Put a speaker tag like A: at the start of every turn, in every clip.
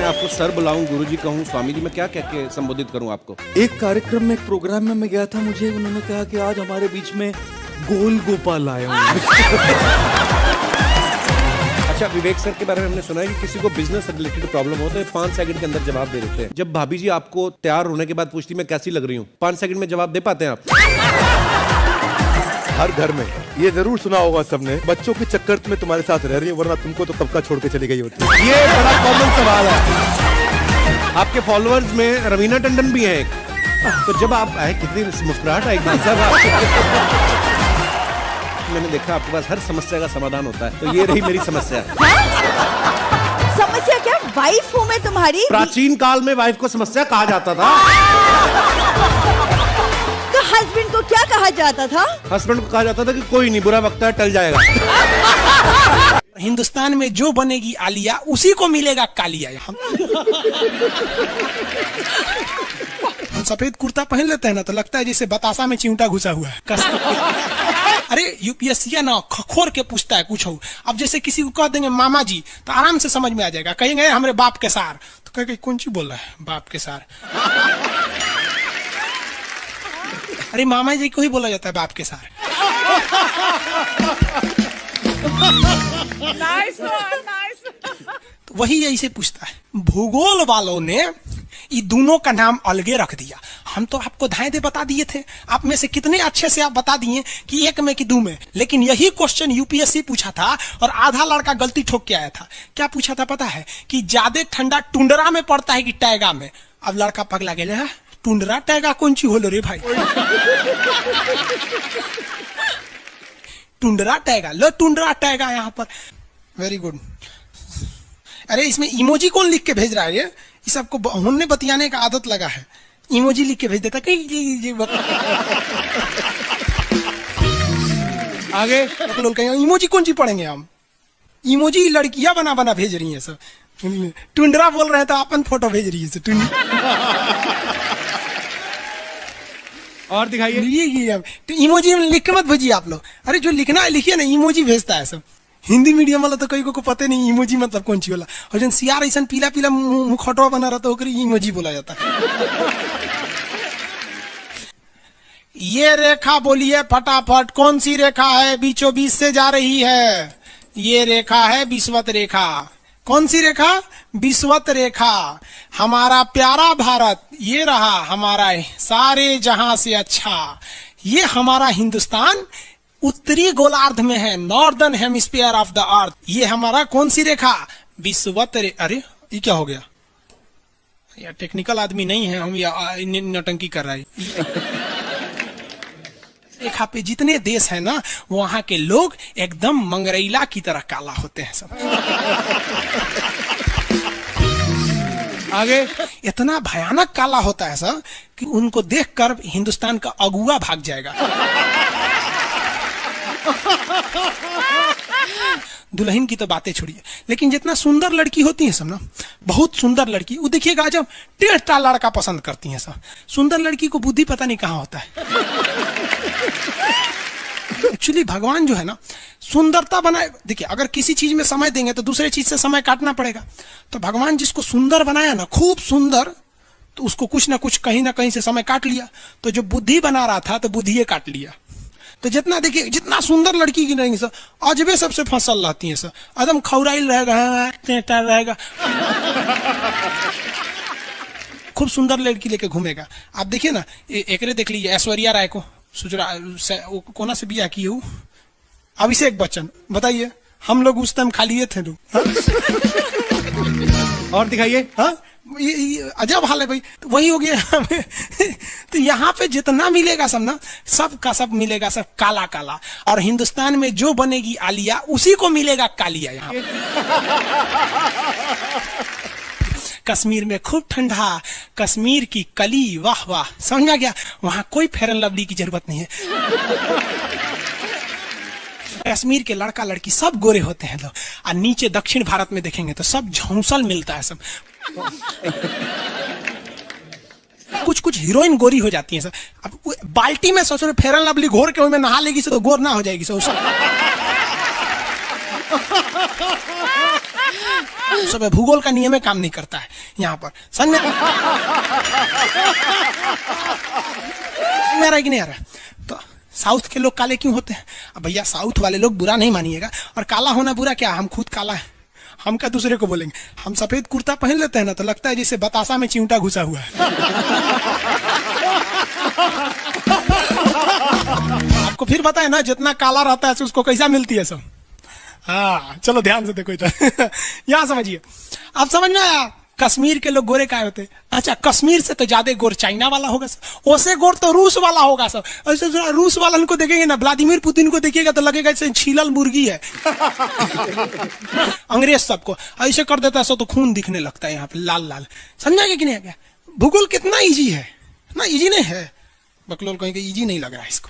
A: मैं आपको सर बुलाऊं, गुरुजी कहूं, स्वामी जी, मैं क्या कह के संबोधित करूं आपको?
B: एक कार्यक्रम में, एक प्रोग्राम में मैं गया था, मुझे उन्होंने कहा कि आज हमारे बीच में गोल गोपाल आए होंगे।
A: अच्छा, विवेक सर के बारे में हमने सुना है कि किसी को बिजनेस से रिलेटेड प्रॉब्लम हो तो 5 सेकंड के अंदर जवाब दे देते हैं। जब भाभी जी आपको तैयार होने के बाद पूछती मैं कैसी लग रही हूँ, 5 सेकंड में जवाब दे पाते हैं आप?
B: हर घर में ये जरूर सुना होगा सबने, बच्चों के चक्कर में तुम्हारे साथ रह रही है, वरना तुमको तो कब का छोड़ के चली गई होती है।
A: ये बड़ा कॉमन सवाल है। आपके फॉलोअर्स में रवीना टंडन भी है एक, तो जब आप आए कितनी मुस्कुराहट आएगी साहब। मैंने देखा आपके पास हर समस्या का समाधान होता है, तो ये रही मेरी समस्या।
C: समस्या क्या? वाइफ हूँ मैं तुम्हारी।
A: प्राचीन काल में वाइफ को समस्या कहा जाता था।
C: तो हस्बैंड को क्या कहा जाता था?
A: हस्बैंड को कहा जाता था कि कोई नहीं, बुरा वक्त है, टल जाएगा।
D: हिंदुस्तान में जो बनेगी आलिया उसी को मिलेगा कालिया। हम सफेद कुर्ता पहन लेते हैं ना तो लगता है जैसे बतासा में चिमटा घुसा हुआ है। अरे यूपीएससी ना खखोर के पूछता है कुछ हो। अब जैसे किसी को कह देंगे मामा जी तो आराम से समझ में आ जाएगा। कहेंगे हमारे बाप के सार, तो कहेंगे कौन सी बोल रहा है बाप के सार? अरे मामा जी को ही बोला जाता है बाप के सार। तो वही ऐसे पूछता है। भूगोल वालों ने ये दोनों का नाम अलगे रख दिया। हम तो आपको धाए दे बता दिए थे, आप में से कितने अच्छे से आप बता दिए कि एक में कि दो में। लेकिन यही क्वेश्चन यूपीएससी पूछा था और आधा लड़का गलती ठोक के आया था। क्या पूछा था पता है? कि ज्यादा ठंडा टुंडरा में पड़ता है कि टैगा में। अब लड़का पगला गया है, टुंडरा टैगा कौन सी होलो रे भाई? टुंडरा टैगा, लो टुंडरा टैगा यहाँ पर। Very good. अरे इसमें इमोजी कौन लिख के भेज रहा है? ये सबको हमने बतियाने का आदत लगा है, इमोजी लिख के भेज देता कहीं। आगे लोग कहेंगे इमोजी कौन सी पढ़ेंगे हम? इमोजी लड़कियां बना बना भेज रही है सब। टुंडरा बोल रहे हैं तो अपन फोटो भेज रही है।
A: और दिखाइए।
D: ये इमोजी लिख के मत भेजिए आप लोग। अरे जो लिखना है लिखिए ना, इमोजी भेजता है सब। हिंदी मीडियम वाला तो कई को पता नहीं इमोजी मतलब कौन सी वाला। और जन सियार ऐसा पीला पीला मुखटवा बना रहा तो इमोजी बोला जाता है। ये रेखा बोलिए फटाफट, कौन सी रेखा है बीचों बीच से जा रही है? ये रेखा है विषुवत रेखा। कौन सी रेखा? विषुवत रेखा। हमारा प्यारा भारत ये रहा हमारा सारे जहां से अच्छा। ये हमारा हिंदुस्तान उत्तरी गोलार्ध में है, northern hemisphere of the earth. ये हमारा कौन सी रेखा? विषुवत रेखा। अरे ये क्या हो गया यार? टेक्निकल आदमी नहीं है हम, या नौटंकी कर रहा है। रेखा पे जितने देश है ना वहां के लोग एकदम मंगरैला की तरह काला होते हैं सब। आगे इतना भयानक काला होता है सब कि उनको देखकर हिंदुस्तान का अगुआ भाग जाएगा। दुल्हन की तो बातें छोड़िए, लेकिन जितना सुंदर लड़की होती है सब ना, बहुत सुंदर लड़की, वो देखिएगा जब टेढ़ा लड़का पसंद करती है सब। सुंदर लड़की को बुद्धि पता नहीं कहाँ होता है। एक्चुअली भगवान जो है ना सुंदरता बनाए। देखिए अगर किसी चीज में समय देंगे तो दूसरे चीज से समय काटना पड़ेगा। तो भगवान जिसको सुंदर बनाया ना, खूब सुंदर, तो उसको कुछ ना कुछ कहीं ना कहीं से समय काट लिया। तो जो बुद्धि बना रहा था तो बुद्धि काट लिया। तो जितना देखिए जितना सुंदर लड़की की रहेंगी सर, अजबे सबसे फसल रहती है सर, एकदम खौराइल रहेगा। खूब सुंदर लड़की लेके घूमेगा। आप देखिए ना, एक देख लीजिए ऐश्वर्या राय को, कोना से बिया की हूँ, अभिषेक बच्चन। बताइए हम लोग उस टाइम खा लिए थे लोग।
A: और दिखाइए।
D: हाँ अजब हाल है भाई। तो वही हो गया। तो यहाँ पे जितना मिलेगा सब ना, सब का सब मिलेगा सब काला काला। और हिंदुस्तान में जो बनेगी आलिया उसी को मिलेगा कालिया। यहाँ कश्मीर में खूब ठंडा, कश्मीर की कली, वाह वाह, समझा गया। वहां कोई फेयर एंड लवली की जरूरत नहीं है। कश्मीर के लड़का लड़की सब गोरे होते हैं लोग। और नीचे दक्षिण भारत में देखेंगे तो सब झौंसल मिलता है सब। कुछ कुछ हीरोइन गोरी हो जाती है सर। अब बाल्टी में सोचो फेयर एंड लवली घोर के में नहा लेगी तो गोर ना हो जाएगी सर। सब भूगोल का नियम काम नहीं करता है यहाँ पर। समझ में आ रहा है कि नहीं आ रहा? तो साउथ के लोग काले क्यों होते हैं? अब भैया साउथ वाले लोग बुरा नहीं मानिएगा, और काला होना बुरा क्या? हम खुद काला है, हम क्या दूसरे को बोलेंगे? हम सफेद कुर्ता पहन लेते हैं ना तो लगता है जैसे बतासा में चिंटा घुसा हुआ है। आपको फिर बताए ना, जितना काला रहता है उसको कैसा मिलती है सब। हाँ चलो ध्यान से देखो इधर। यहाँ समझिए, आप समझ में आया? कश्मीर के लोग गोरे काय होते? अच्छा, कश्मीर से तो ज्यादा गोर चाइना वाला होगा सर, ओसे गोर तो रूस वाला होगा सर। ऐसे रूस वाला को देखेंगे ना, व्लादिमीर पुतिन को देखिएगा तो लगेगा जैसे छीलल मुर्गी है। अंग्रेज सबको ऐसे कर देता है सो तो खून दिखने लगता है यहाँ पे लाल लाल। समझा कि नहीं? क्या भूगोल कितना इजी है ना? इजी नहीं है, बकलोल कहेंगे इजी नहीं लग रहा है इसको।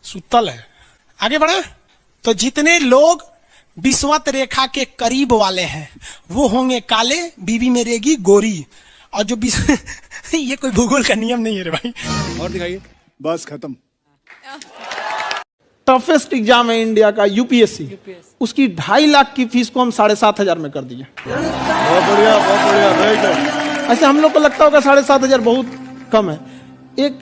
D: सुतल है। आगे बढ़े तो जितने लोग विषुवत रेखा के करीब वाले हैं वो होंगे काले, बीवी में रहेगी गोरी। और जो ये कोई भूगोल का नियम नहीं है रे भाई।
A: और दिखाइए।
E: बस खत्म।
F: टफेस्ट एग्जाम है इंडिया का, यूपीएससी। उसकी 2.5 लाख की फीस को हम 7,500 में कर दिए।
B: बहुत बढ़िया, बहुत बढ़िया, वेरी गुड।
F: ऐसे हम लोग को लगता होगा 7,500 बहुत कम है। एक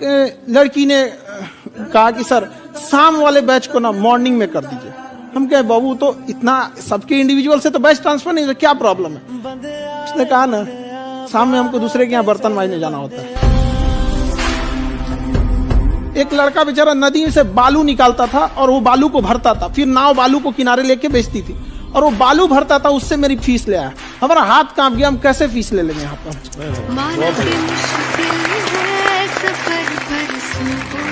F: लड़की ने कहा कि सर शाम वाले बैच को ना मॉर्निंग में कर दीजिए। हम कहे बाबू तो इतना सबके इंडिविजुअल से तो बैच ट्रांसफर नहीं, क्या प्रॉब्लम है? उसने कहा ना शाम में हमको दूसरे के यहाँ बर्तन मांजने जाना होता है। एक लड़का बेचारा नदी से बालू निकालता था और वो बालू को भरता था, फिर नाव बालू को किनारे लेके बेचती थी, और वो बालू भरता था, उससे मेरी फीस ले आया। हमारा हाथ कांप गया, हम कैसे फीस ले लेंगे यहाँ पर?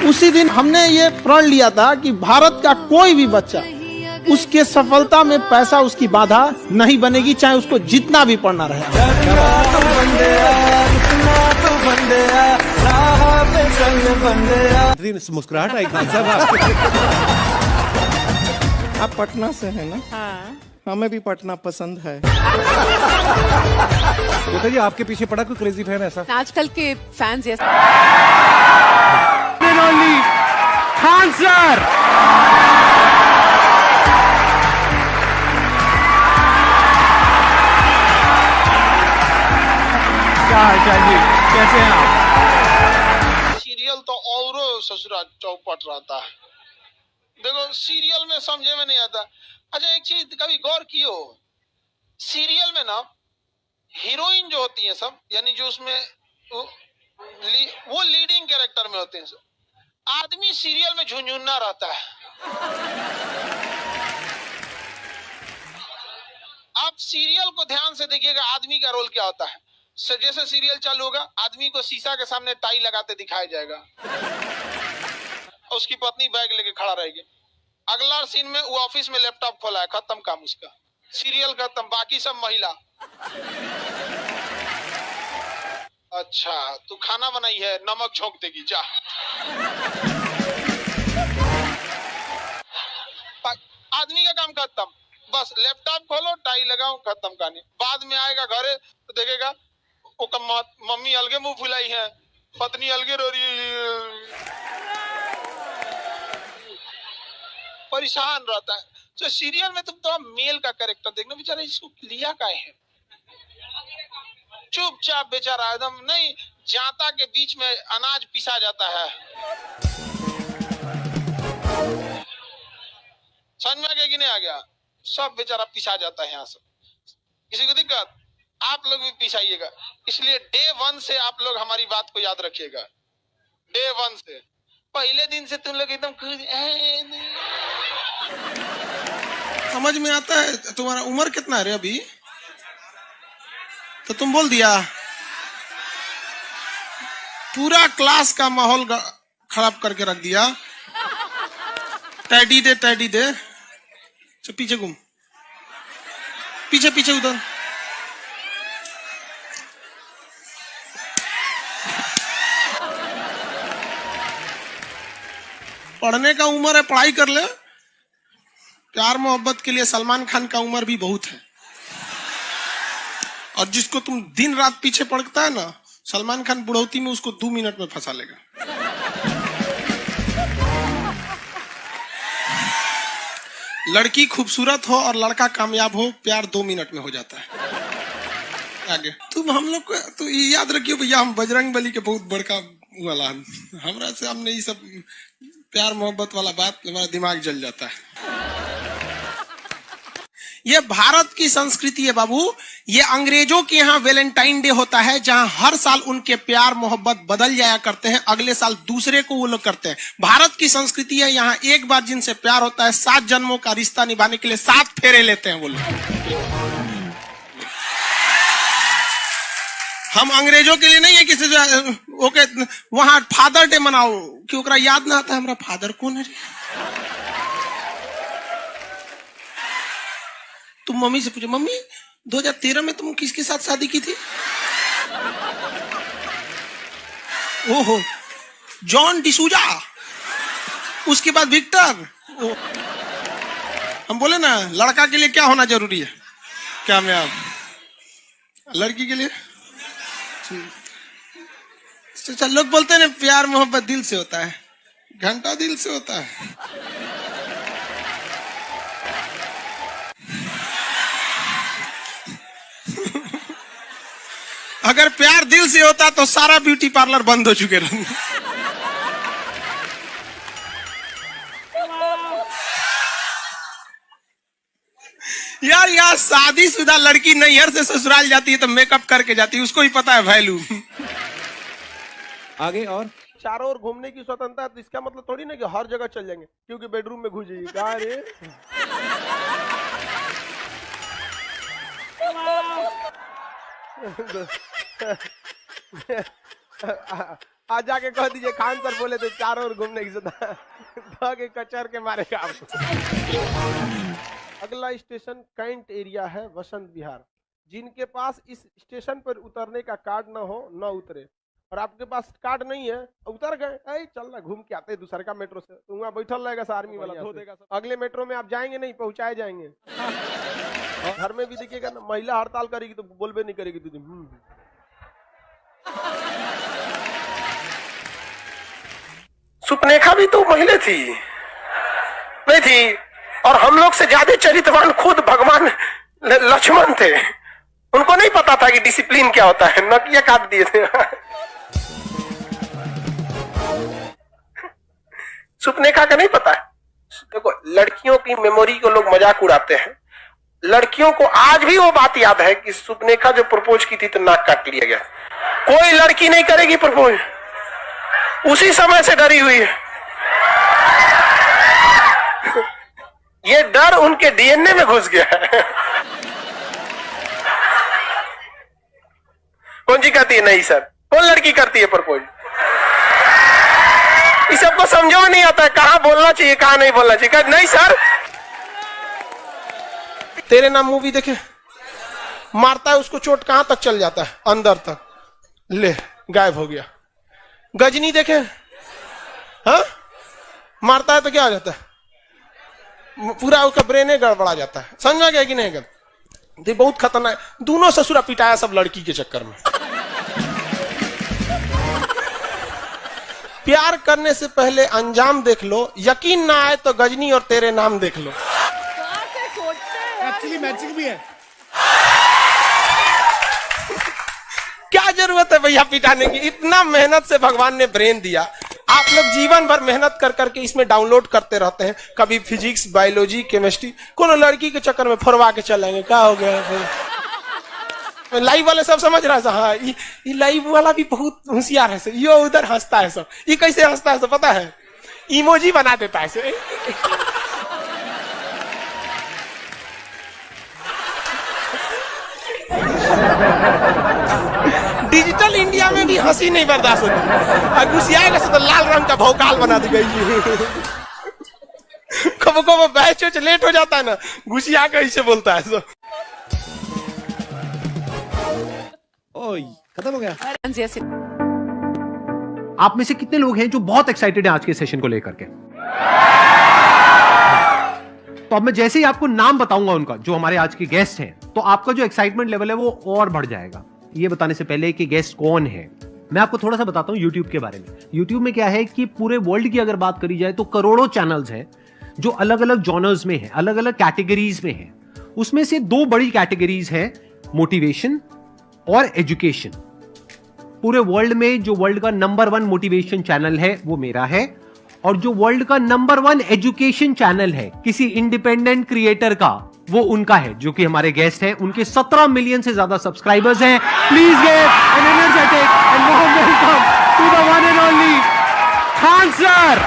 F: उसी दिन हमने ये प्रण लिया था कि भारत का कोई भी बच्चा उसके सफलता में पैसा उसकी बाधा नहीं बनेगी, चाहे उसको जितना भी पढ़ना रहे।
A: मुस्कुराहट आई खान साहब आपके।
G: आप पटना से है ना? हाँ। हमें भी पटना पसंद है।
A: बताइए आपके पीछे पड़ा कोई क्रेजी फैन ऐसा?
H: आजकल के फैंस ये
A: खान सर। क्या हाल चाल जी, कैसे हैं आप?
I: सीरियल तो और ससुरा चौपट रहता है। देखो सीरियल में समझे में नहीं आता। अच्छा एक चीज कभी गौर किए हो, सीरियल में ना हीरोइन जो होती है सब, यानी जो उसमें वो लीडिंग कैरेक्टर में होते हैं सब। आदमी सीरियल में झुंझुन्ना रहता है। आप सीरियल को ध्यान से देखिएगा, आदमी का रोल क्या होता है। जैसे सीरियल चालू होगा, आदमी को शीशा के सामने टाई लगाते दिखाया जाएगा, उसकी पत्नी बैग लेके खड़ा रहेगी। अगला सीन में वो ऑफिस में लैपटॉप खोला है, खत्म काम उसका, सीरियल खत्म, बाकी सब महिला। अच्छा तू खाना बनाई है, नमक झोंक देगी जा। आदमी का काम खत्म, बस लैपटॉप खोलो, टाई लगाओ, खत्म कहानी। बाद में आएगा घरे तो देखेगा मम्मी अलगे मुंह फुलाई है, पत्नी अलगे रो रही है, परेशान रहता है। तो सीरियल में तुम तो मेल का कैरेक्टर देखना, बेचारा इसको लिया क्या है, चुपचाप बेचारा एकदम नहीं, जाता के बीच में अनाज पिसा जाता है। समझ में आ गया कि नहीं आ गया? सब बेचारा पिसा जाता है यहाँ से। किसी को दिक्कत? आप लोग भी पिसाइएगा। इसलिए डे 1 से आप लोग हमारी बात को याद रखिएगा। डे 1 से पहले दिन से तुम लोग एकदम
D: समझ में आता है। तुम्हारा उम्र कितना है रे अभी? तो तुम बोल दिया, पूरा क्लास का माहौल खराब करके रख दिया। टैडी दे, टैडी दे, चल पीछे घूम, पीछे पीछे उधर। पढ़ने का उम्र है, पढ़ाई कर ले। प्यार मोहब्बत के लिए सलमान खान का उम्र भी बहुत है, और जिसको तुम दिन रात पीछे पड़ता है ना, सलमान खान बुढ़ौती में उसको 2 मिनट में फंसा लेगा। लड़की खूबसूरत हो और लड़का कामयाब हो, प्यार 2 मिनट में हो जाता है। आगे तुम हम लोग को तो ये याद रखियो भैया, हम बजरंग बली के बहुत बड़का वाला, हमरा से हमने ये सब प्यार मोहब्बत वाला बात, हमारा दिमाग जल जाता है। ये भारत की संस्कृति है बाबू। ये अंग्रेजों के यहाँ वैलेंटाइन डे होता है, जहां हर साल उनके प्यार मोहब्बत बदल जाया करते हैं, अगले साल दूसरे को वो लोग करते हैं। भारत की संस्कृति है, यहाँ एक बार जिनसे प्यार होता है 7 जन्मों का रिश्ता निभाने के लिए 7 फेरे लेते हैं वो लोग। हम अंग्रेजों के लिए नहीं है किसी ओके वहां फादर डे मनाओ, क्योंकि याद ना आता है हमारा फादर कौन है। तुम मम्मी से पूछो, मम्मी 2013 में तुम किसके साथ शादी की थी? ओहो, जॉन डिसूजा, उसके बाद विक्टर। हम बोले ना लड़का के लिए क्या होना जरूरी है, क्या मैं आप लड़की के लिए चल लोग बोलते हैं ना प्यार मोहब्बत दिल से होता है, घंटा दिल से होता है। अगर प्यार दिल से होता तो सारा ब्यूटी पार्लर बंद हो चुके रहते। यार यहाँ शादीशुदा लड़की नैहर से ससुराल जाती है तो मेकअप करके जाती है, उसको ही पता है वैल्यू।
A: आगे और
E: चारों ओर घूमने की स्वतंत्रता है, तो इसका मतलब थोड़ी ना कि हर जगह चल जाएंगे, क्योंकि बेडरूम में घुस जाइए। कहा रे आज जाके कह दीजिए खान सर बोले थे चारों ओर घूमने की स्वतंत्रता, के कचर के मारेगा आपको। अगला स्टेशन कैंट एरिया है, वसंत विहार। जिनके पास इस स्टेशन पर उतरने का कार्ड ना हो न उतरे, और आपके पास कार्ड नहीं है उतर गए, चल ना घूम के आते हैं दूसरे का मेट्रो से, तो वहाँ बैठल रहेगा आर्मी वाला धो देगा। अगले मेट्रो में आप जाएंगे नहीं, पहुंचाए जाएंगे। घर में भी देखिएगा ना, महिला हड़ताल करेगी तो बोलबे नहीं करेगी तुझे।
I: सुपनेखा भी तो महिला थी, नहीं थी? और हम लोग से ज्यादा चरित्रवान खुद भगवान लक्ष्मण थे, उनको नहीं पता था कि डिसिप्लिन क्या होता है, नकिया काट दिए थे। सुपनेखा का नहीं पता है। देखो लड़कियों की मेमोरी को लोग मजाक उड़ाते हैं, लड़कियों को आज भी वो बात याद है कि सुपनेखा जो प्रपोज की थी तो नाक काट लिया गया। कोई लड़की नहीं करेगी प्रपोज, उसी समय से डरी हुई है। ये डर उनके डीएनए में घुस गया है। कौन जी कहती है नहीं सर, कौन लड़की करती है प्रपोज? इस सबको समझो नहीं आता है, कहां बोलना चाहिए कहां नहीं बोलना चाहिए। नहीं सर,
D: तेरे नाम मूवी देखे, मारता है उसको चोट कहां तक चल जाता है, अंदर तक, ले गायब हो गया। गजनी देखे, हाँ मारता है तो क्या हो जाता है, पूरा उसका ब्रेन गड़बड़ा जाता है। समझा गया कि नहीं? गल बहुत खतरनाक, दोनों ससुरा पिटाया सब लड़की के चक्कर में। प्यार करने से पहले अंजाम देख लो, यकीन ना आए तो गजनी और तेरे नाम देख लो।
A: एक्चुअली मैचिंग भी है।
D: क्या जरूरत है भैया पिटाने की, इतना मेहनत से भगवान ने ब्रेन दिया। आप लोग जीवन भर मेहनत कर करके इसमें डाउनलोड करते रहते हैं, कभी फिजिक्स, बायोलॉजी, केमिस्ट्री, कोनो लड़की के चक्कर में फरवा के चलेंगे, क्या हो गया फिर? लाइव वाले सब समझ रहा है, हाँ ये लाइव वाला भी बहुत होशियार है, ये उधर हंसता है सब। ये कैसे हंसता है सब पता है? इमोजी बना देता है। डिजिटल इंडिया में भी हंसी नहीं बर्दाश्त होती, गुस्सियाएगा तो लाल रंग का भौकाल बना दी गई। कब कब बैच लेट हो जाता है ना, गुस्सिया कैसे बोलता है सब।
A: ओए खत्म हो गया।
H: आप में से कितने लोग हैं जो बहुत एक्साइटेड हैं आज के सेशन को लेकर के? तो अब मैं जैसे ही आपको नाम बताऊंगा उनका, जो हमारे आज के गेस्ट हैं, तो आपका जो एक्साइटमेंट लेवल है वो और बढ़ जाएगा। ये बताने से पहले कि गेस्ट कौन है, मैं आपको थोड़ा सा बताता हूं YouTube के बारे में। YouTube में क्या है कि पूरे वर्ल्ड की अगर बात करी जाए तो करोड़ों चैनल्स हैं जो अलग अलग जॉनर्स में है, अलग अलग कैटेगरीज में है। उसमें से 2 बड़ी कैटेगरीज है, मोटिवेशन और एजुकेशन। पूरे वर्ल्ड में जो वर्ल्ड का नंबर 1 मोटिवेशन चैनल है वो मेरा है, और जो वर्ल्ड का नंबर 1 एजुकेशन चैनल है किसी इंडिपेंडेंट क्रिएटर का, वो उनका है, जो कि हमारे गेस्ट हैं। उनके 17 मिलियन से ज्यादा सब्सक्राइबर्स हैं। Please give an energetic and warm welcome to the one and only Khan sir.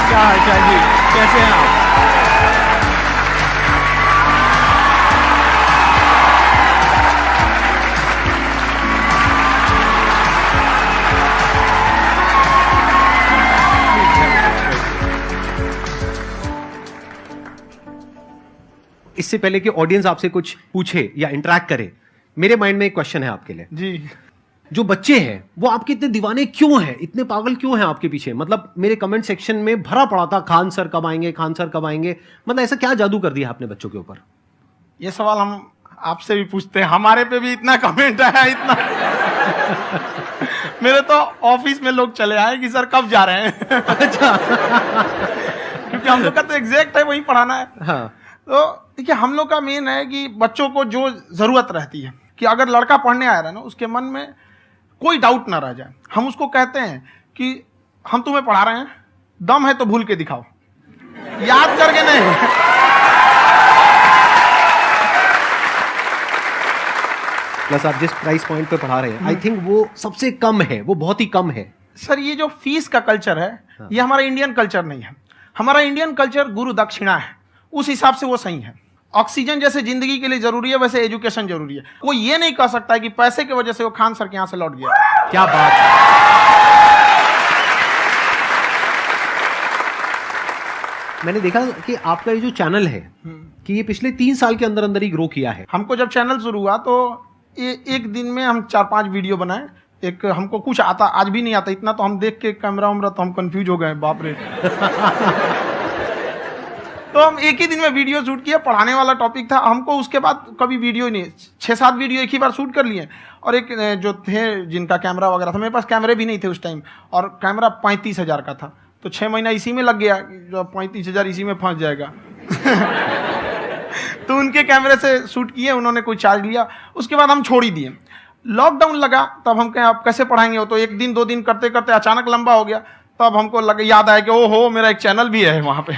H: क्या हाल चाल जी, कैसे हैं आप? इससे पहले कि ऑडियंस आपसे कुछ पूछे या इंटरेक्ट करे, मेरे माइंड में एक क्वेश्चन है आपके लिए
F: जी।
H: जो बच्चे हैं वो आपके इतने दीवाने क्यों हैं, इतने पागल क्यों हैं आपके पीछे? मतलब मेरे कमेंट सेक्शन में भरा पड़ा था, खान सर कब आएंगे, खान सर कब आएंगे। मतलब ऐसा क्या जादू कर दिया आपने बच्चों के ऊपर?
F: ये सवाल हम आपसे भी पूछते हैं, हमारे पे भी इतना कमेंट आया, इतना मेरे तो ऑफिस में लोग चले आए कि सर कब जा रहे हैं।
H: अच्छा।
F: क्योंकि हम लोग का तो एग्जैक्ट है, वही पढ़ाना है।
H: हाँ।
F: तो देखिए, हम लोग का मेन है कि बच्चों को जो जरूरत रहती है, कि अगर लड़का पढ़ने आ रहा है ना, उसके मन में कोई डाउट ना रह जाए। हम उसको कहते हैं कि हम तुम्हें पढ़ा रहे हैं, दम है तो भूल के दिखाओ, याद करके नहीं।
H: प्लस आप जिस प्राइस पॉइंट पे पढ़ा रहे हैं, आई थिंक वो सबसे कम है, वो बहुत ही कम है।
F: सर, ये जो फीस का कल्चर है, ये हमारा इंडियन कल्चर नहीं है। हमारा इंडियन कल्चर गुरु दक्षिणा है, उस हिसाब से वो सही है। ऑक्सीजन जैसे जिंदगी के लिए जरूरी है, वैसे एजुकेशन जरूरी है। कोई ये नहीं कह सकता है कि पैसे की वजह से वो खान सर के यहां से लौट गया।
H: क्या बात है। मैंने देखा कि आपका ये जो चैनल है कि ये पिछले 3 साल के अंदर अंदर ही ग्रो किया है।
F: हमको जब चैनल शुरू हुआ तो एक दिन में हम 4-5 वीडियो बनाए। एक हमको कुछ आता, आज भी नहीं आता इतना, तो हम देख के कैमरा उमरा तो हम कंफ्यूज हो गए, बाप रे। तो हम एक ही दिन में वीडियो शूट किया, पढ़ाने वाला टॉपिक था हमको। उसके बाद कभी वीडियो ही नहीं, 6-7 वीडियो एक ही बार शूट कर लिए। और एक जो थे जिनका कैमरा वगैरह था, मेरे पास कैमरे भी नहीं थे उस टाइम, और कैमरा 35,000 का था, तो 6 महीना इसी में लग गया, जो 35,000 इसी में फंस जाएगा। तो उनके कैमरे से शूट किए, उन्होंने कोई चार्ज लिया, उसके बाद हम छोड़ ही दिए। लॉकडाउन लगा, तब हम कहें आप कैसे पढ़ाएंगे, वो तो 1 दिन 2 दिन करते करते अचानक लंबा हो गया। तब हमको याद आया कि ओहो, मेरा एक चैनल भी है वहाँ पे।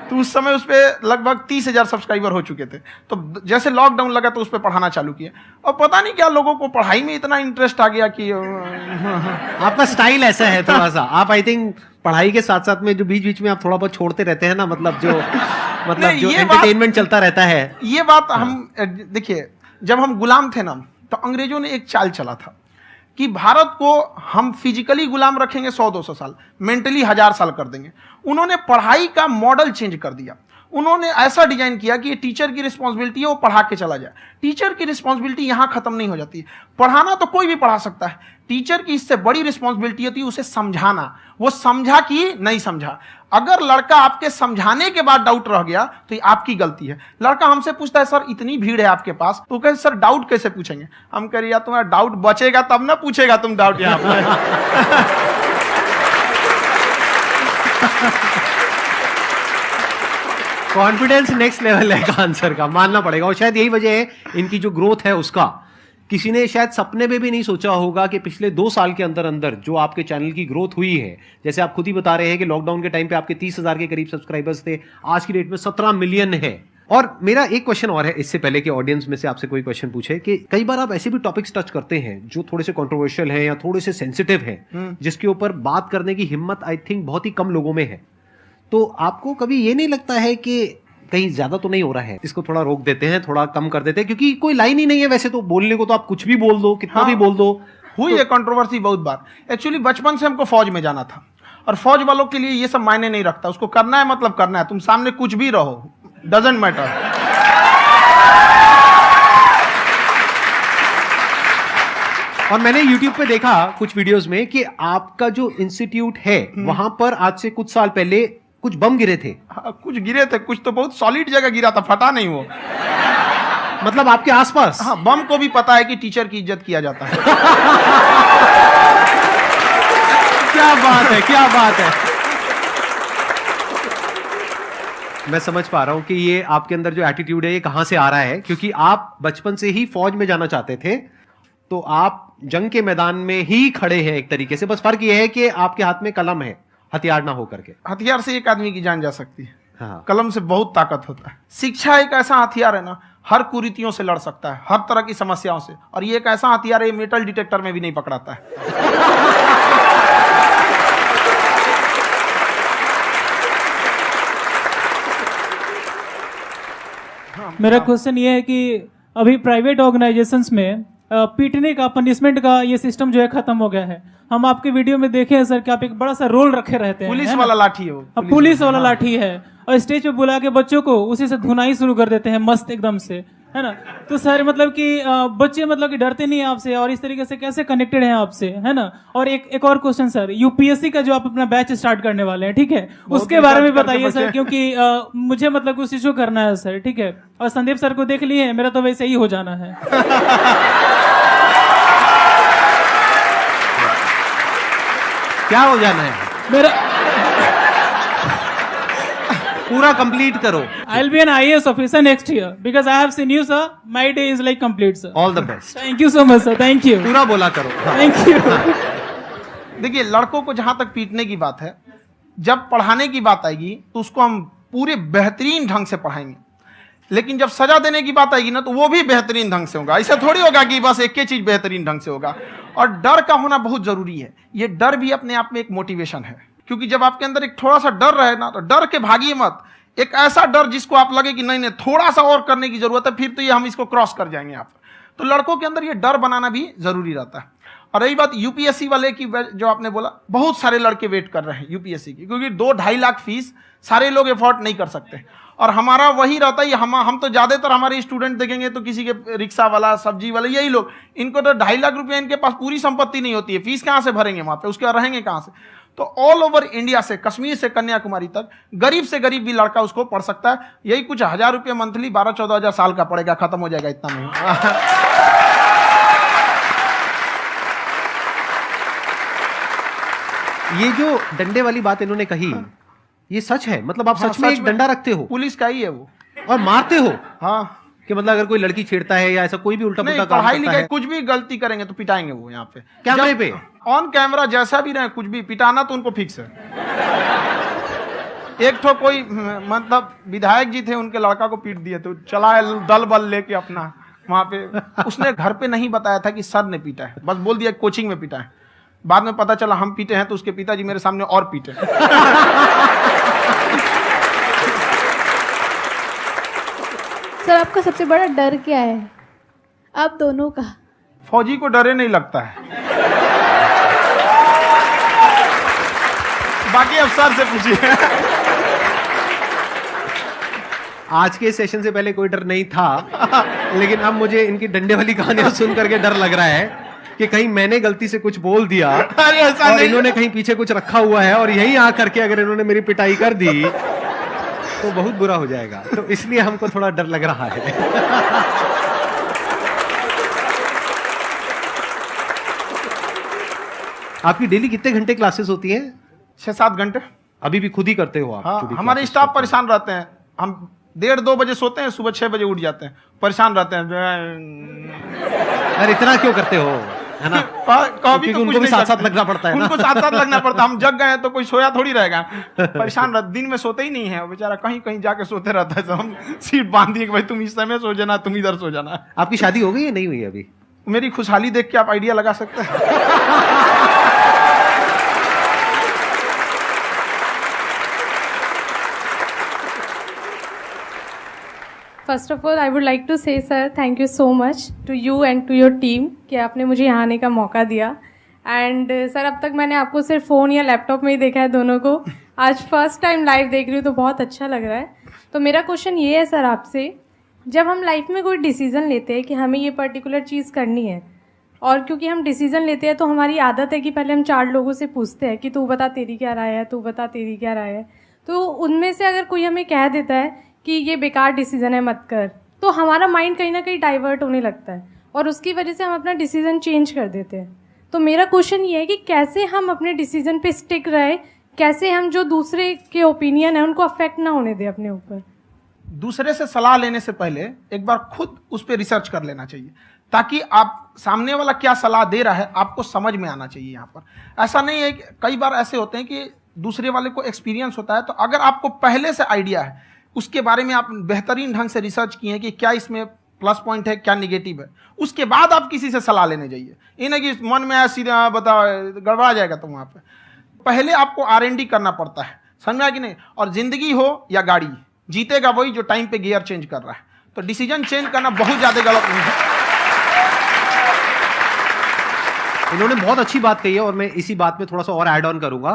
F: तो उस समय उस पर लगभग 30,000 सब्सक्राइबर हो चुके थे। तो जैसे लॉकडाउन लगा तो उस पर पढ़ाना चालू किया, और पता नहीं क्या लोगों को पढ़ाई में इतना इंटरेस्ट आ गया कि
H: आपका स्टाइल ऐसा है थोड़ा सा। आप आई थिंक पढ़ाई के साथ साथ में जो बीच बीच में आप थोड़ा बहुत छोड़ते रहते हैं ना, मतलब जो एंटरटेनमेंट चलता रहता है।
F: ये बात हम देखिए, जब हम गुलाम थे ना, तो अंग्रेजों ने एक चाल चला था कि भारत को हम फिजिकली गुलाम रखेंगे 100-200 साल, मेंटली 1000 साल कर देंगे। उन्होंने पढ़ाई का मॉडल चेंज कर दिया। उन्होंने ऐसा डिजाइन किया कि ये टीचर की रिस्पॉन्सिबिलिटी है, वो पढ़ा के चला जाए। टीचर की रिस्पॉन्सिबिलिटी यहां खत्म नहीं हो जाती है। पढ़ाना तो कोई भी पढ़ा सकता है, टीचर की इससे बड़ी रिस्पॉन्सिबिलिटी होती है उसे समझाना। वो समझा कि नहीं समझा। अगर लड़का आपके समझाने के बाद डाउट रह गया तो ये आपकी गलती है। लड़का हमसे पूछता है, सर इतनी भीड़ है आपके पास, तो कहते सर डाउट कैसे पूछेंगे? हम कह रहे यार तुम्हारा डाउट बचेगा तब ना पूछेगा तुम डाउट यहाँ पे।
H: कॉन्फिडेंस नेक्स्ट लेवल है खान सर का, मानना पड़ेगा। और शायद यही वजह है इनकी जो ग्रोथ है उसका। किसी ने शायद सपने में भी नहीं सोचा होगा कि पिछले 2 साल के अंदर अंदर जो आपके चैनल की ग्रोथ हुई है, जैसे आप खुद ही बता रहे हैं कि लॉकडाउन के टाइम पे आपके 30,000 के करीब सब्सक्राइबर्स थे, आज की डेट में 17 मिलियन है। और मेरा एक क्वेश्चन और है, इससे पहले कि ऑडियंस में से आपसे कोई क्वेश्चन पूछे, कि कई बार आप ऐसे भी टॉपिक्स टच करते हैं जो थोड़े से कंट्रोवर्शियल हैं या थोड़े से सेंसिटिव हैं, जिसके ऊपर बात करने की हिम्मत आई थिंक बहुत ही कम लोगों में है। तो आपको कभी ये नहीं लगता है कि कहीं ज्यादा तो नहीं हो रहा है, इसको थोड़ा रोक देते हैं, थोड़ा कम कर देते हैं? क्योंकि कोई लाइन ही नहीं है वैसे तो बोलने को, तो आप कुछ भी बोल दो, कितना भी बोल दो।
F: हुई है कंट्रोवर्सी बहुत बार। एक्चुअली बचपन से हमको फौज में जाना था, और फौज वालों के लिए ये सब मायने नहीं रखता। उसको करना है मतलब करना है, तुम सामने कुछ भी रहो, डजंट मैटर।
H: और मैंने YouTube पे देखा कुछ वीडियोस में कि आपका जो इंस्टीट्यूट है वहां पर आज से कुछ साल पहले कुछ बम गिरे थे।
F: कुछ गिरे थे, कुछ तो बहुत सॉलिड जगह गिरा था, फटा नहीं वो।
H: मतलब आपके आसपास?
F: हाँ, बम को भी पता है कि टीचर की इज्जत किया जाता है।
H: क्या बात है, क्या बात है। मैं समझ पा रहा हूं कि ये आपके अंदर जो एटीट्यूड है ये कहां से आ रहा है, क्योंकि आप बचपन से ही फौज में जाना चाहते थे, तो आप जंग के मैदान में ही खड़े हैं एक तरीके से। बस फर्क ये है कि आपके हाथ में कलम है, हथियार ना हो करके।
F: हथियार से एक आदमी की जान जा सकती है,
H: हाँ।
F: कलम से बहुत ताकत होता है। शिक्षा एक ऐसा हथियार है ना, हर कुरीतियों से लड़ सकता है, हर तरह की समस्याओं से। और ये एक ऐसा हथियार है, मेटल डिटेक्टर में भी नहीं पकड़ाता है।
J: मेरा क्वेश्चन ये है कि अभी प्राइवेट ऑर्गेनाइजेशंस में पीटने का, पनिशमेंट का ये सिस्टम जो है खत्म हो गया है। हम आपके वीडियो में देखे हैं सर कि आप एक बड़ा सा रोल रखे रहते हैं,
F: पुलिस वाला लाठी है वो,
J: पुलिस वाला लाठी है, और स्टेज पे बुला के बच्चों को उसी से धुनाई शुरू कर देते हैं मस्त एकदम से, है ना। तो सर मतलब कि बच्चे मतलब कि डरते नहीं है आपसे, और इस तरीके से कैसे कनेक्टेड हैं आपसे, है ना। और एक और क्वेश्चन सर, यूपीएससी का जो आप अपना बैच स्टार्ट करने वाले हैं, ठीक है, उसके बारे में बताइए सर, क्योंकि मुझे मतलब उस चीज को करना है सर, ठीक है। और संदीप सर को देख लिए, मेरा तो वैसे ही हो जाना है।
H: क्या हो जाना है?
J: मेरा
H: पूरा कंप्लीट करो।
J: I'll be an IAS officer next year because I have seen you, sir. My day is like complete, sir.
H: All the best.
J: Thank you so much, sir. Thank you.
H: पूरा बोला करो।
J: Thank you.
F: देखिए, लड़कों को जहां तक पीटने की बात है, जब पढ़ाने की बात आएगी तो उसको हम पूरे बेहतरीन ढंग से पढ़ाएंगे। लेकिन जब सजा देने की बात आएगी ना, तो वो भी बेहतरीन ढंग से होगा। ऐसा थोड़ी होगा कि बस एक ही चीज बेहतरीन ढंग से होगा। और डर का होना बहुत जरूरी है। ये डर भी अपने आप में एक मोटिवेशन है, क्योंकि जब आपके अंदर एक थोड़ा सा डर रहे ना, तो डर के भागिए मत। एक ऐसा डर जिसको आप लगे कि नहीं नहीं थोड़ा सा और करने की जरूरत है, फिर तो ये हम इसको क्रॉस कर जाएंगे आप। तो लड़कों के अंदर ये डर बनाना भी जरूरी रहता है। और रही बात यूपीएससी वाले की, जो आपने बोला, बहुत सारे लड़के वेट कर रहे हैं यूपीएससी की, क्योंकि 2-2.5 लाख फीस सारे लोग एफोर्ड नहीं कर सकते। और हमारा वही रहता है, हम तो ज्यादातर हमारे स्टूडेंट देखेंगे तो किसी के रिक्शा वाला, सब्जी वाला, यही लोग, इनको तो 2.5 लाख रुपया, इनके पास पूरी संपत्ति नहीं होती है, फीस कहाँ से भरेंगे वहां पे, उसके बाद रहेंगे कहाँ से। तो ऑल ओवर इंडिया से, कश्मीर से कन्याकुमारी तक, गरीब से गरीब भी लड़का उसको पढ़ सकता है। यही कुछ 1000 रुपये मंथली, 12-14 हजार साल का पड़ेगा, खत्म हो जाएगा इतना में।
H: ये जो डंडे वाली बात इन्होंने कही, ये सच है? मतलब आप सच में एक डंडा रखते हो?
F: पुलिस का ही है वो।
H: और मारते हो?
F: हाँ।
H: कि मतलब अगर कोई लड़की छेड़ता है या ऐसा कोई भी उल्टा पुल्टा काम
F: पढ़ाई
H: करता
F: लिखाई
H: है,
F: कुछ भी गलती करेंगे तो पिटाएंगे वो। यहाँ पे
H: कैमरे पे
F: ऑन कैमरा जैसा भी रहे, कुछ भी पिटाना तो उनको फिक्स है। एक तो कोई मतलब विधायक जी थे, उनके लड़का को पीट दिए, तो चला दल बल लेके अपना वहां पे। उसने घर पे नहीं बताया था कि सर ने पीटा है, बस बोल दिया कोचिंग में पीटा है। बाद में पता चला हम पीटे हैं, तो उसके पिताजी मेरे सामने और पीटे।
K: सर आपका सबसे बड़ा डर क्या है, आप दोनों का?
F: फौजी को डरे नहीं लगता है। बाकी अफसर से पूछिए।
H: आज के सेशन से पहले कोई डर नहीं था, लेकिन अब मुझे इनकी डंडे वाली कहानियां सुन करके डर लग रहा है कि कहीं मैंने गलती से कुछ बोल दिया और इन्होंने कहीं पीछे कुछ रखा हुआ है, और यही आ करके अगर इन्होंने मेरी पिटाई कर दी तो बहुत बुरा हो जाएगा। तो इसलिए हमको थोड़ा डर लग रहा है। आपकी डेली कितने घंटे क्लासेस होती हैं?
F: 6-7 घंटे।
H: अभी भी खुद ही करते हो आप?
F: हाँ, हमारे स्टाफ परेशान रहते हैं। हम 1:30-2 बजे सोते हैं, सुबह 6 बजे उठ जाते हैं, परेशान रहते हैं।
H: अरे इतना क्यों करते हो, है ना? क्योंकि उनको भी साथ साथ लगना पड़ता है ना?
F: उनको साथ साथ लगना पड़ता है। हम जग गए हैं तो कोई सोया थोड़ी रहेगा, परेशान रहते, दिन में सोते ही नहीं है बेचारा, कहीं कहीं जाके सोते रहता है। हम सीट बांध दिए कि भाई तुम इस समय सो जाना, तुम इधर सो जाना।
H: आपकी शादी हो गई या नहीं हुई अभी?
F: मेरी खुशहाली देख के आप आइडिया लगा सकते हैं।
K: First of all I would like to say sir thank you so much to you and to your team कि आपने मुझे यहाँ आने का मौका दिया। एंड सर अब तक मैंने आपको सिर्फ फ़ोन या लैपटॉप में ही देखा है दोनों को, आज फर्स्ट टाइम लाइव देख रही हूँ तो बहुत अच्छा लग रहा है। तो मेरा क्वेश्चन ये है सर आपसे, जब हम लाइफ में कोई डिसीज़न लेते हैं कि हमें ये पर्टिकुलर चीज़ करनी है, और क्योंकि हम डिसीज़न लेते हैं तो हमारी आदत है कि पहले हम 4 लोगों से पूछते हैं कि तू बता तेरी क्या राय है, तू बता तेरी क्या राय है। तो उनमें से अगर कोई हमें कह देता है कि ये बेकार डिसीज़न है मत कर, तो हमारा माइंड कहीं ना कहीं डाइवर्ट होने लगता है और उसकी वजह से हम अपना डिसीजन चेंज कर देते हैं। तो मेरा क्वेश्चन ये है कि कैसे हम अपने डिसीजन पे स्टिक रहे, कैसे हम जो दूसरे के ओपिनियन है उनको अफेक्ट ना होने दें अपने ऊपर।
F: दूसरे से सलाह लेने से पहले एक बार खुद उस पर रिसर्च कर लेना चाहिए, ताकि आप सामने वाला क्या सलाह दे रहा है आपको समझ में आना चाहिए। यहाँ पर ऐसा नहीं है कि कई बार ऐसे होते हैं कि दूसरे वाले को एक्सपीरियंस होता है, तो अगर आपको पहले से आइडिया है, उसके बारे में आप बेहतरीन ढंग से रिसर्च किए हैं कि क्या इसमें प्लस पॉइंट है, क्या निगेटिव है, उसके बाद आप किसी से सलाह लेने जाइए। ये नहीं कि मन में आया सीधा बताओ, गड़बड़ा जाएगा। तो वहाँ पे पहले आपको R&D करना पड़ता है, समझ में आया कि नहीं। और जिंदगी हो या गाड़ी, जीतेगा वही जो टाइम पे गियर चेंज कर रहा है। तो डिसीजन चेंज करना बहुत ज्यादा गलत नहीं है।
H: इन्होंने बहुत अच्छी बात कही है और मैं इसी बात में थोड़ा सा और ऐड ऑन करूंगा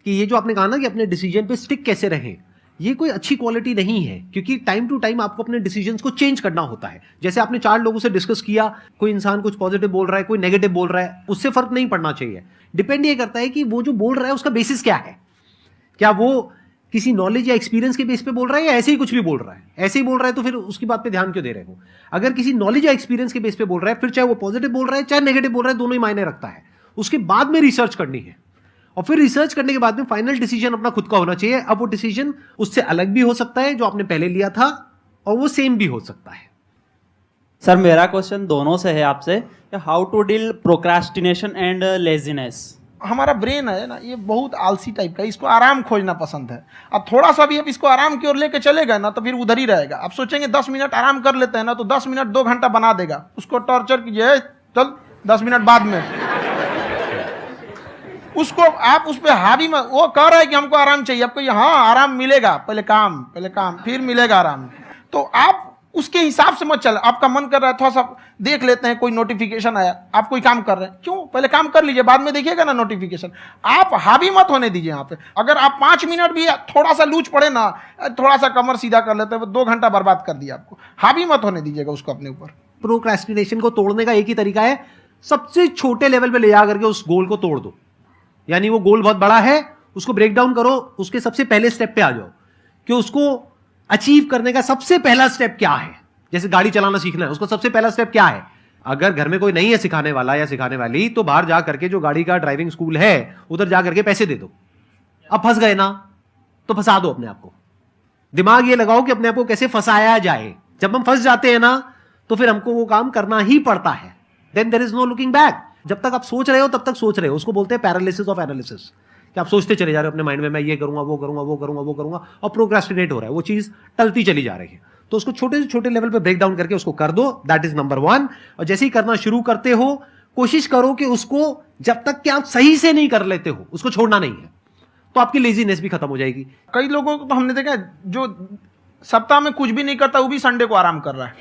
H: कि ये जो आपने कहा ना कि अपने डिसीजन पे स्टिक कैसे रहें, ये कोई अच्छी क्वालिटी नहीं है, क्योंकि टाइम टू टाइम आपको अपने डिसीजंस को चेंज करना होता है। जैसे आपने 4 लोगों से डिस्कस किया, कोई इंसान कुछ पॉजिटिव बोल रहा है, कोई नेगेटिव बोल रहा है, उससे फर्क नहीं पड़ना चाहिए। डिपेंड ये करता है कि वो जो बोल रहा है उसका बेसिस क्या है। क्या वो किसी नॉलेज या एक्सपीरियंस के बेस पे बोल रहा है या ऐसे ही कुछ भी बोल रहा है? ऐसे ही बोल रहा है तो फिर उसकी बात पे ध्यान क्यों दे रहे हो? अगर किसी नॉलेज या एक्सपीरियंस के बेस पे बोल रहा है, फिर चाहे वो पॉजिटिव बोल रहा है चाहे नेगेटिव बोल रहा है, दोनों ही मायने रखता है। उसके बाद में रिसर्च करनी है और फिर रिसर्च करने के बाद में फाइनल डिसीजन अपना खुद का होना चाहिए। अब वो डिसीजन उससे अलग भी हो सकता है जो आपने पहले लिया था, और वो सेम भी हो सकता है।
L: सर मेरा क्वेश्चन दोनों से है आपसे, how to deal procrastination and laziness.
F: हमारा ब्रेन है ना, ये बहुत आलसी टाइप का, इसको आराम खोजना पसंद है। अब थोड़ा सा भी अब इसको आराम की ओर लेके चले गए ना तो फिर उधर ही रहेगा। आप सोचेंगे 10 मिनट आराम कर लेते हैं ना, तो 10 मिनट 2 घंटा बना देगा। उसको टॉर्चर कीजिए, चल 10 मिनट बाद में। उसको आप उस पर हावी में, वो कह रहा है कि हमको आराम चाहिए, आपको हाँ आराम मिलेगा, पहले काम फिर मिलेगा आराम। तो आप उसके हिसाब से मत चल। आपका मन कर रहा है थोड़ा सा देख लेते हैं, कोई नोटिफिकेशन आया, आप कोई काम कर रहे हैं, क्यों पहले काम कर लीजिए, बाद में देखिएगा ना नोटिफिकेशन। आप हावी मत होने दीजिए यहाँ पे। अगर आप 5 मिनट भी थोड़ा सा लूज पड़े ना, थोड़ा सा कमर सीधा कर लेते हैं, 2 घंटा बर्बाद कर दिया आपको। हावी मत होने दीजिएगा उसको अपने ऊपर।
H: प्रोक्रेस्टिनेशन को तोड़ने का एक ही तरीका है, सबसे छोटे लेवल पे ले जा करके उस गोल को तोड़ दो। यानी वो गोल बहुत बड़ा है, उसको ब्रेक डाउन करो, उसके सबसे पहले स्टेप पे आ जाओ कि उसको अचीव करने का सबसे पहला स्टेप क्या है। जैसे गाड़ी चलाना सीखना है, उसका सबसे पहला स्टेप क्या है। अगर घर में कोई नहीं है सिखाने वाला या सिखाने वाली, तो बाहर जा करके जो गाड़ी का ड्राइविंग स्कूल है उधर जा करके पैसे दे दो। अब फंस गए ना तो फंसा दो अपने आप को। दिमाग ये लगाओ कि अपने आप को कैसे फंसाया जाए। जब हम फंस जाते हैं ना तो फिर हमको वो काम करना ही पड़ता है। Then there is no looking back. जब तक आप सोच रहे हो तब तक सोच रहे हो, उसको बोलते हैं पैरालिसिस ऑफ एनालिसिस, कि आप सोचते चले जा रहे हो अपने माइंड में, मैं ये करूंगा वो करूंगा वो करूंगा वो करूंगा, और प्रोक्रेस्टिनेट हो रहा है, वो चीज टलती चली जा रही है। तो उसको छोटे से छोटे लेवल पे ब्रेक डाउन करके उसको कर दो, दैट इज नंबर 1। और जैसे ही करना शुरू करते हो, कोशिश करो कि उसको जब तक कि आप सही से नहीं कर लेते हो उसको छोड़ना नहीं है, तो आपकी लेजीनेस भी खत्म हो जाएगी।
F: कई लोगों को तो हमने देखा जो सप्ताह में कुछ भी नहीं करता, वो भी संडे को आराम कर रहा है।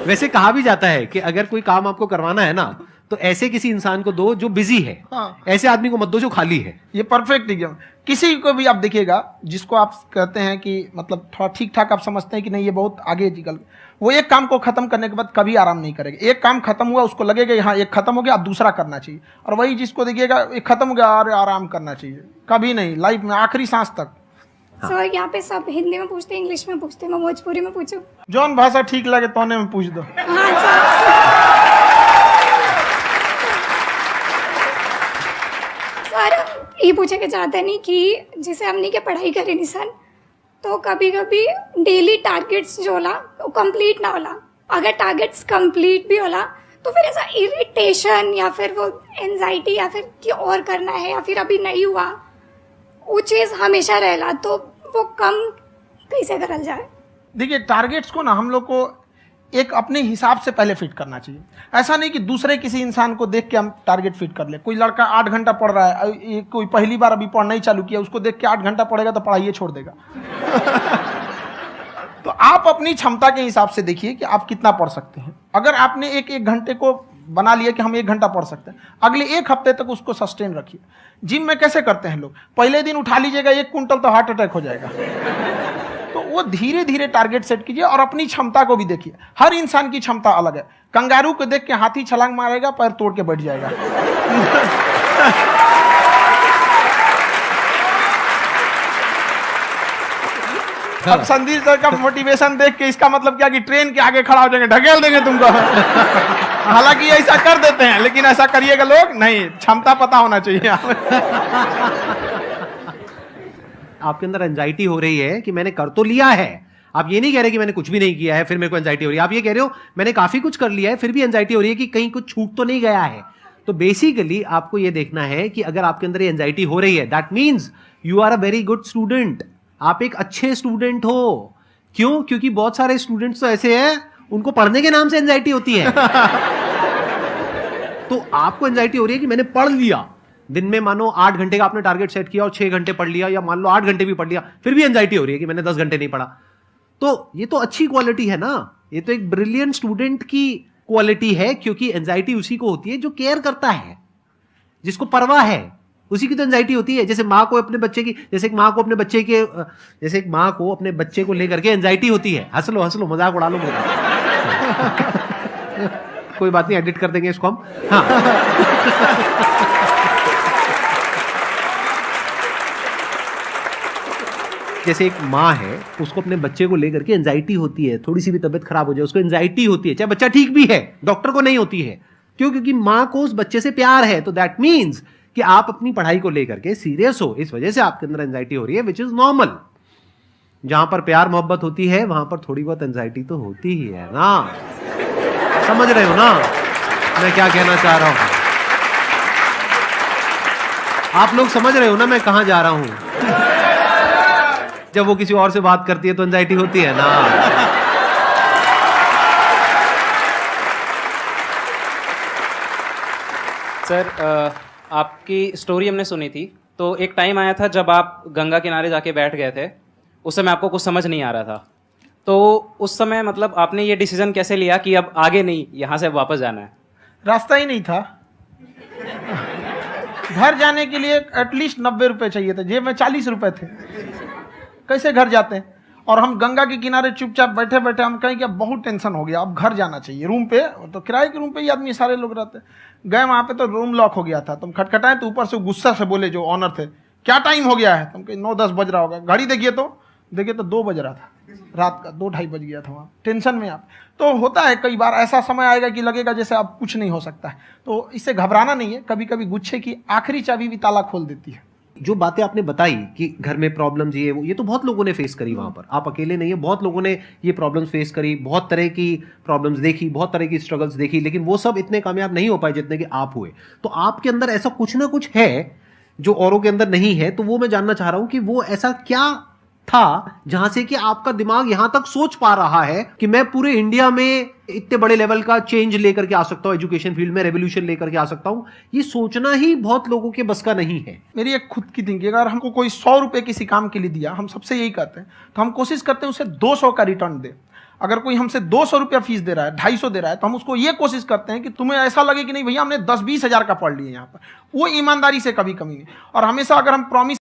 H: वैसे कहा भी जाता है कि अगर कोई काम आपको करवाना है ना तो ऐसे किसी इंसान को दो जो बिजी है।
F: हाँ।
H: ऐसे आदमी को मत दो जो खाली है।
F: ये परफेक्ट एग्जाम। किसी को भी आप देखिएगा जिसको आप कहते हैं कि मतलब थोड़ा ठीक ठाक आप समझते हैं कि नहीं ये बहुत आगे निकल, वो एक काम को खत्म करने के बाद कभी आराम नहीं करेगा। एक काम खत्म हुआ उसको लगेगा हाँ एक खत्म हो गया, अब दूसरा करना चाहिए। और वही जिसको देखिएगा एक खत्म हो गया और आराम करना चाहिए, कभी नहीं, लाइफ में आखिरी सांस तक।
M: सर यहाँ पे सब हिंदी में पूछते हैं, इंग्लिश में पूछते हैं, मैं भोजपुरी में पूछूं?
F: जौन भाषा ठीक लगे तोने में पूछ दो।
M: हाँ सर। सर ये पूछे के चाहते नहीं कि जैसे हमने के पढ़ाई करे निशान, तो कभी कभी डेली टारगेट्स जो होला वो कंप्लीट ना होला। अगर टारगेट्स कंप्लीट भी होला तो फिर ऐसा इरिटेशन या फिर वो एंजाइटी या फिर कि और करना है या फिर अभी नहीं हुआ, वो चीज़ हमेशा रहेला, तो वो कम कैसे करल जाए?
F: देखिए टारगेट्स को ना हम लोग को एक अपने हिसाब से पहले फिट करना चाहिए। ऐसा नहीं कि दूसरे किसी इंसान को देख के हम टारगेट फिट कर ले। कोई लड़का 8 घंटा पढ़ रहा है, कोई पहली बार अभी पढ़ना ही चालू किया, उसको देख के 8 घंटा पढ़ेगा तो पढ़ाई छोड़ देगा। तो आप अपनी क्षमता के हिसाब से देखिए कि आप कितना पढ़ सकते हैं। अगर आपने एक घंटे को बना लिया कि हम 1 घंटा पढ़ सकते हैं, अगले 1 हफ्ते तक उसको सस्टेन रखिए। जिम में कैसे करते हैं लोग, पहले दिन उठा लीजिएगा 1 कुंटल तो हार्ट अटैक हो जाएगा। तो वो धीरे धीरे टारगेट सेट कीजिए और अपनी क्षमता को भी देखिए। हर इंसान की क्षमता अलग है। कंगारू को देख के हाथी छलांग मारेगा, पैर तोड़ के बैठ जाएगा। अब संदीप सर का मोटिवेशन देख के इसका मतलब क्या कि ट्रेन के आगे खड़ा हो जाएंगे, ढकेल देंगे तुमको। हालांकि ऐसा कर देते हैं, लेकिन ऐसा करिएगा लोग नहीं, क्षमता पता होना चाहिए।
H: आपके अंदर एंजाइटी हो रही है कि मैंने कर तो लिया है, आप ये नहीं कह रहे कि मैंने कुछ भी नहीं किया है फिर मेरे को एंजाइटी हो रही है, आप ये कह रहे हो मैंने काफी कुछ कर लिया है फिर भी एंजाइटी हो रही है कि कहीं कुछ छूट तो नहीं गया है। तो बेसिकली आपको ये देखना है कि अगर आपके अंदर ये एंजाइटी हो रही है, that means you are a very good student, आप एक अच्छे स्टूडेंट हो। क्यों? क्योंकि बहुत सारे स्टूडेंट्स तो ऐसे हैं उनको पढ़ने के नाम से एंजाइटी होती है। तो आपको एंजाइटी हो रही है कि मैंने पढ़ लिया, दिन में मानो 8 घंटे का आपने टारगेट सेट किया और 6 घंटे पढ़ लिया, या मान लो 8 घंटे भी पढ़ लिया, फिर भी एंजाइटी हो रही है कि मैंने 10 घंटे नहीं पढ़ा। तो ये तो अच्छी क्वालिटी है ना, ये तो एक ब्रिलियंट स्टूडेंट की क्वालिटी है, क्योंकि एंजाइटी उसी को होती है जो केयर करता है, जिसको परवाह है, उसी की तो एंजाइटी होती है। जैसे माँ को अपने बच्चे की, जैसे एक माँ को अपने बच्चे को लेकर के एंजाइटी होती है। हंस लो मजाक उड़ा लो मेरा। कोई बात नहीं, एडिट कर देंगे इसको हम। हाँ। जैसे एक माँ है, उसको अपने बच्चे को लेकर के एंजाइटी होती है, थोड़ी सी भी तबीयत खराब हो जाए उसको एंजाइटी होती है, चाहे बच्चा ठीक भी है, डॉक्टर को नहीं होती है। क्यों? क्योंकि माँ को उस बच्चे से प्यार है। तो दैट मीन्स कि आप अपनी पढ़ाई को लेकर के सीरियस हो, इस वजह से आपके अंदर एंजाइटी हो रही है, विच इज नॉर्मल। जहां पर प्यार मोहब्बत होती है वहां पर थोड़ी बहुत एंजाइटी तो होती ही है ना। समझ रहे हो ना मैं क्या कहना चाह रहा हूं? आप लोग समझ रहे हो ना मैं कहां जा रहा हूं? जब वो किसी और से बात करती है तो एंजाइटी होती है ना।
N: सर आपकी स्टोरी हमने सुनी थी, तो एक टाइम आया था जब आप गंगा किनारे जाके बैठ गए थे, उस समय आपको कुछ समझ नहीं आ रहा था, तो उस समय मतलब आपने ये डिसीजन कैसे लिया कि अब आगे नहीं, यहाँ से वापस जाना है?
F: रास्ता ही नहीं था। घर जाने के लिए एटलीस्ट 90 रुपए चाहिए थे, जेब में 40 रुपए थे, कैसे घर जाते हैं? और हम गंगा के किनारे चुपचाप बैठे बैठे हम कहें कि अब बहुत टेंशन हो गया, अब घर जाना चाहिए। रूम पे तो किराए के रूम पे ही आदमी सारे लोग रहते, गए वहाँ पे तो रूम लॉक हो गया था। तुम खटखटाए तो ऊपर से गुस्सा से बोले जो ऑनर थे, क्या टाइम हो गया है? तुम कहे 9-10 बज रहा होगा, घड़ी देखिए तो 2 बज रहा था रात का, 2-2:30 बज गया था वहाँ। टेंशन में आप तो होता है, कई बार ऐसा समय आएगा कि लगेगा जैसे अब कुछ नहीं हो सकता है, तो इससे घबराना नहीं है। कभी कभी गुच्छे की आखिरी चाबी भी ताला खोल देती है।
H: जो बातें आपने बताई कि घर में प्रॉब्लम्स ये तो बहुत लोगों ने फेस करी वहां पर, आप अकेले नहीं है, बहुत लोगों ने ये प्रॉब्लम्स फेस करी, बहुत तरह की प्रॉब्लम्स देखी, बहुत तरह की स्ट्रगल्स देखी, लेकिन वो सब इतने कामयाब नहीं हो पाए जितने कि आप हुए। तो आपके अंदर ऐसा कुछ ना कुछ है जो औरों के अंदर नहीं है, तो वो मैं जानना चाह रहा हूं कि वो ऐसा क्या था जहां से कि आपका दिमाग यहां तक सोच पा रहा है कि मैं पूरे इंडिया में इतने बड़े लेवल का चेंज लेकर के आ सकता हूं, एजुकेशन फील्ड में रेवोल्यूशन लेकर के आ सकता हूं। ये सोचना ही बहुत लोगों के बस का नहीं है।
F: मेरी एक खुद की थिंकिंग, अगर हमको कोई 100 रुपए किसी काम के लिए दिया, हम सबसे यही कहते हैं, तो हम कोशिश करते हैं उसे 200 का रिटर्न दे। अगर कोई हमसे 200 रुपया फीस दे रहा है, 250 दे रहा है, तो हम उसको ये कोशिश करते हैं कि तुम्हें ऐसा लगे कि नहीं भैया हमने 10-20 हजार का पढ़ लिया यहाँ पर, वो ईमानदारी से कभी कमी नहीं। और हमेशा अगर हम प्रॉमिस